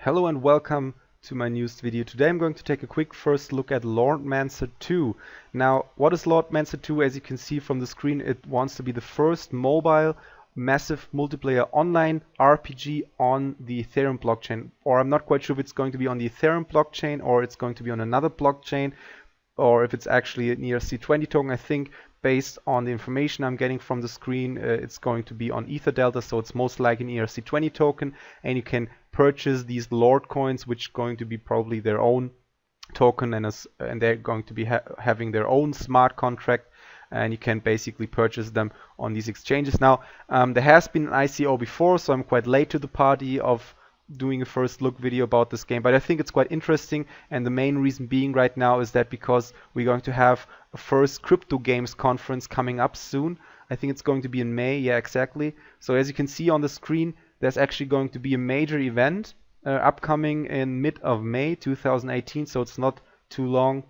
Hello and welcome to my newest video. Today I'm going to take a quick first look at Lordmancer II. Now, what is Lordmancer II? As you can see from the screen, it wants to be the first mobile massive multiplayer online RPG on the Ethereum blockchain. Or I'm not quite sure if it's going to be on the Ethereum blockchain or it's going to be on another blockchain, or if it's actually an ERC20 token. I think based on the information I'm getting from the screen, it's going to be on Ether Delta, so it's most likely an ERC20 token, and you can purchase these Lord coins, which are going to be probably their own token, and they're going to be having their own smart contract, and you can basically purchase them on these exchanges. Now, there has been an ICO before, so I'm quite late to the party of doing a first look video about this game, but I think it's quite interesting, and the main reason being right now is that because we're going to have a first crypto games conference coming up soon. I think it's going to be in May. Yeah, exactly. So as you can see on the screen, there's actually going to be a major event upcoming in mid of May 2018, so it's not too long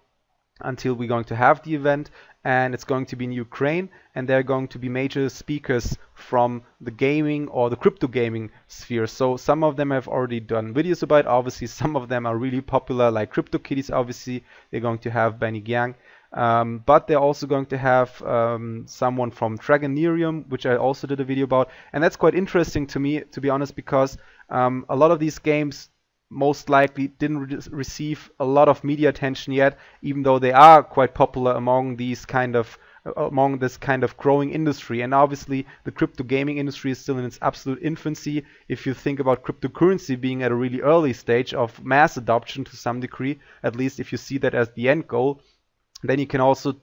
until we're going to have the event, and it's going to be in Ukraine, and there are going to be major speakers from the gaming or the crypto gaming sphere. So some of them have already done videos about it. Obviously some of them are really popular, like CryptoKitties. Obviously they're going to have Benny Gang, but they're also going to have someone from Dragonerium, which I also did a video about, and that's quite interesting to me, to be honest, because a lot of these games most likely didn't receive a lot of media attention yet, even though they are quite popular among this kind of growing industry. And obviously the crypto gaming industry is still in its absolute infancy. If you think about cryptocurrency being at a really early stage of mass adoption to some degree, at least if you see that as the end goal, then you can also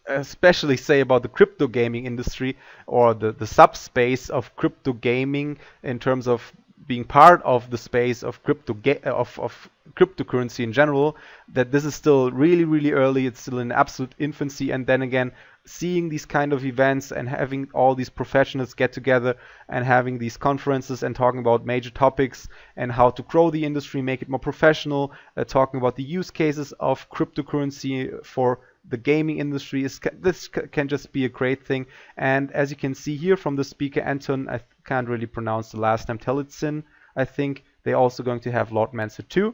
especially say about the crypto gaming industry, or the subspace of crypto gaming in terms of being part of the space of cryptocurrency in general, that this is still really early. It's still in absolute infancy. And then again, seeing these kind of events and having all these professionals get together and having these conferences and talking about major topics and how to grow the industry, make it more professional, talking about the use cases of cryptocurrency for the gaming industry, this can just be a great thing. And as you can see here from the speaker, Anton, I can't really pronounce the last name, Tellitsin, I think they're also going to have Lordmancer II,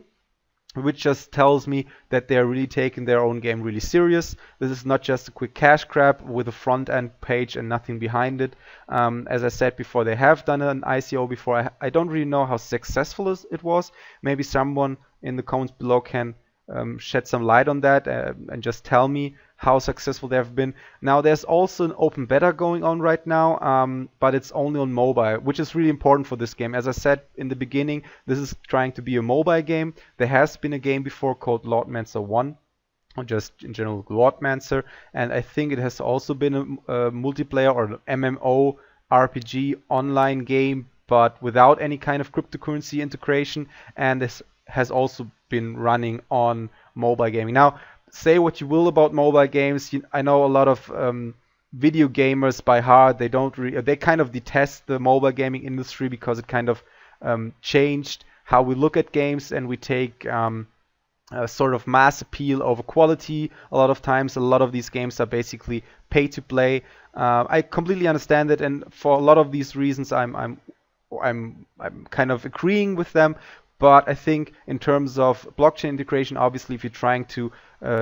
which just tells me that they're really taking their own game really serious. This is not just a quick cash grab with a front end page and nothing behind it. As I said before, they have done an ICO before. I don't really know how successful it was. Maybe someone in the comments below can shed some light on that and just tell me how successful they have been. Now, there's also an open beta going on right now, but it's only on mobile, which is really important for this game. As I said in the beginning, this is trying to be a mobile game. There has been a game before called Lordmancer I, or just in general Lordmancer, and I think it has also been a multiplayer or an MMO RPG online game, but without any kind of cryptocurrency integration, and this has also been running on mobile gaming. Now, say what you will about mobile games. I know a lot of video gamers by heart, they kind of detest the mobile gaming industry because it kind of changed how we look at games, and we take a sort of mass appeal over quality. A lot of times, a lot of these games are basically pay to play. I completely understand it, and for a lot of these reasons, I'm kind of agreeing with them. But I think in terms of blockchain integration, obviously, if you're trying to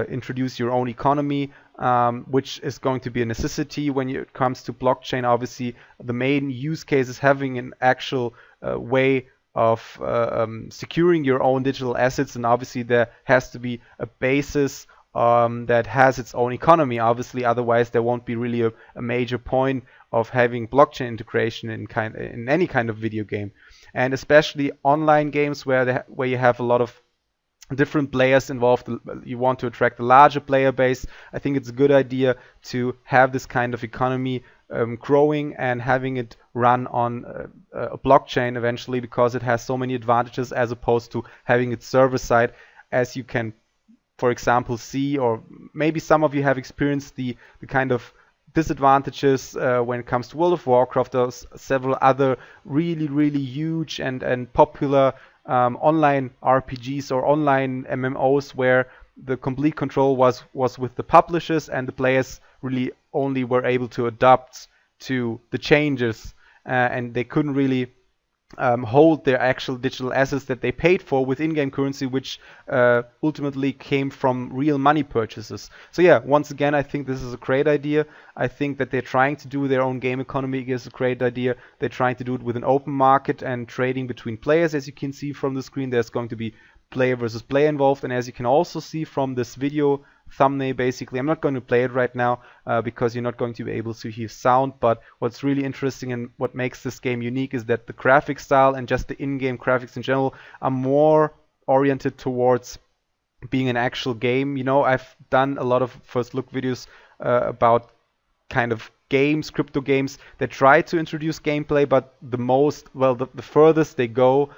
introduce your own economy, which is going to be a necessity when it comes to blockchain, obviously, the main use case is having an actual way of securing your own digital assets. And obviously, there has to be a basis that has its own economy. Obviously, otherwise, there won't be really a major point of having blockchain integration in any kind of video game. And especially online games where you have a lot of different players involved, you want to attract a larger player base. I think it's a good idea to have this kind of economy growing and having it run on a blockchain eventually, because it has so many advantages as opposed to having it server side, as you can, for example, see, or maybe some of you have experienced the kind of disadvantages when it comes to World of Warcraft. There's several other really huge and popular online RPGs or online MMOs where the complete control was with the publishers, and the players really only were able to adapt to the changes, and they couldn't really hold their actual digital assets that they paid for with in-game currency, which ultimately came from real money purchases. So yeah, once again, I think this is a great idea. I think that they're trying to do their own game economy is a great idea. They're trying to do it with an open market and trading between players. As you can see from the screen, there's going to be player versus player involved, and as you can also see from this video thumbnail, basically, I'm not going to play it right now because you're not going to be able to hear sound, but what's really interesting and what makes this game unique is that the graphic style and just the in-game graphics in general are more oriented towards being an actual game. You know, I've done a lot of first look videos about kind of games, crypto games that try to introduce gameplay, but the furthest they go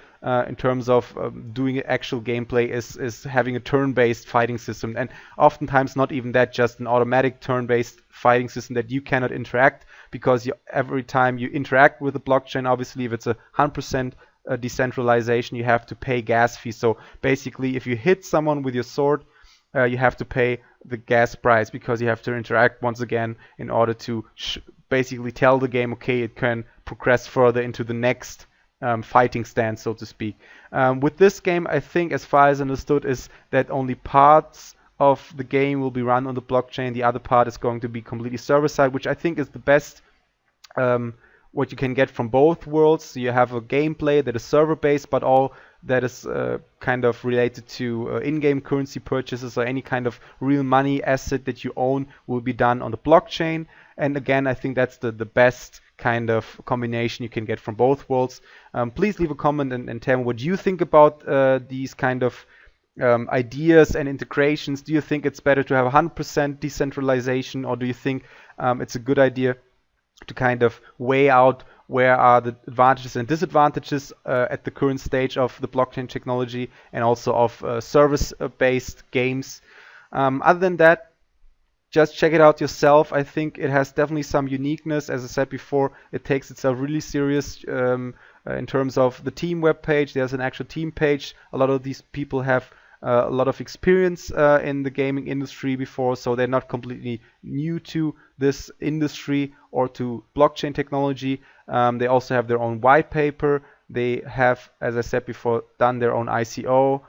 in terms of doing actual gameplay is having a turn-based fighting system, and oftentimes not even that, just an automatic turn-based fighting system that you cannot interact, because every time you interact with the blockchain, obviously if it's 100% decentralization, you have to pay gas fees. So basically, if you hit someone with your sword, you have to pay the gas price, because you have to interact once again in order to basically tell the game, okay, it can progress further into the next fighting stance, so to speak. With this game, I think, as far as understood, is that only parts of the game will be run on the blockchain. The other part is going to be completely server-side, which I think is the best what you can get from both worlds. So you have a gameplay that is server-based, but all that is kind of related to in-game currency purchases or any kind of real money asset that you own will be done on the blockchain. And again, I think that's the best kind of combination you can get from both worlds. Please leave a comment and tell me what you think about these kind of ideas and integrations. Do you think it's better to have 100% decentralization, or do you think it's a good idea to kind of weigh out where are the advantages and disadvantages at the current stage of the blockchain technology and also of service-based games? Other than that, just check it out yourself. I think it has definitely some uniqueness. As I said before, it takes itself really serious in terms of the team web page. There's an actual team page. A lot of these people have a lot of experience in the gaming industry before, so they're not completely new to this industry or to blockchain technology. They also have their own white paper. They have, as I said before, done their own ICO.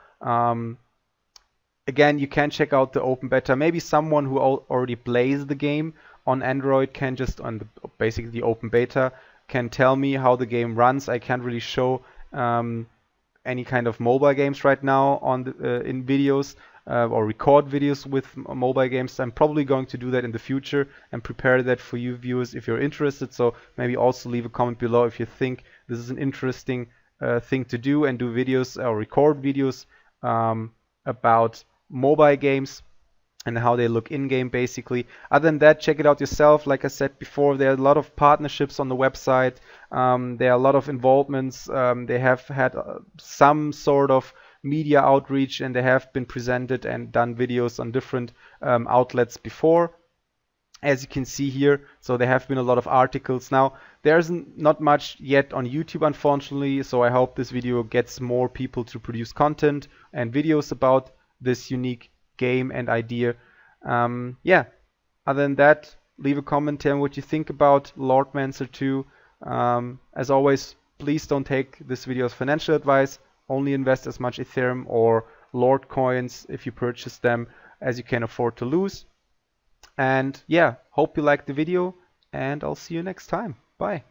Again, you can check out the open beta. Maybe someone who already plays the game on Android can just, basically the open beta, can tell me how the game runs. I can't really show any kind of mobile games right now on in videos or record videos with mobile games. I'm probably going to do that in the future and prepare that for you viewers if you're interested. So maybe also leave a comment below if you think this is an interesting thing to do, and do videos or record videos about mobile games and how they look in-game, basically. Other than that, check it out yourself. Like I said before, there are a lot of partnerships on the website. There are a lot of involvements. They have had some sort of media outreach, and they have been presented and done videos on different outlets before, as you can see here. So there have been a lot of articles. Now, there's not much yet on YouTube, unfortunately, so I hope this video gets more people to produce content and videos about this unique game and idea. Yeah, other than that, leave a comment, tell me what you think about Lordmancer II. As always, please don't take this video as financial advice. Only invest as much Ethereum or Lord coins if you purchase them as you can afford to lose. And yeah, hope you liked the video, and I'll see you next time. Bye.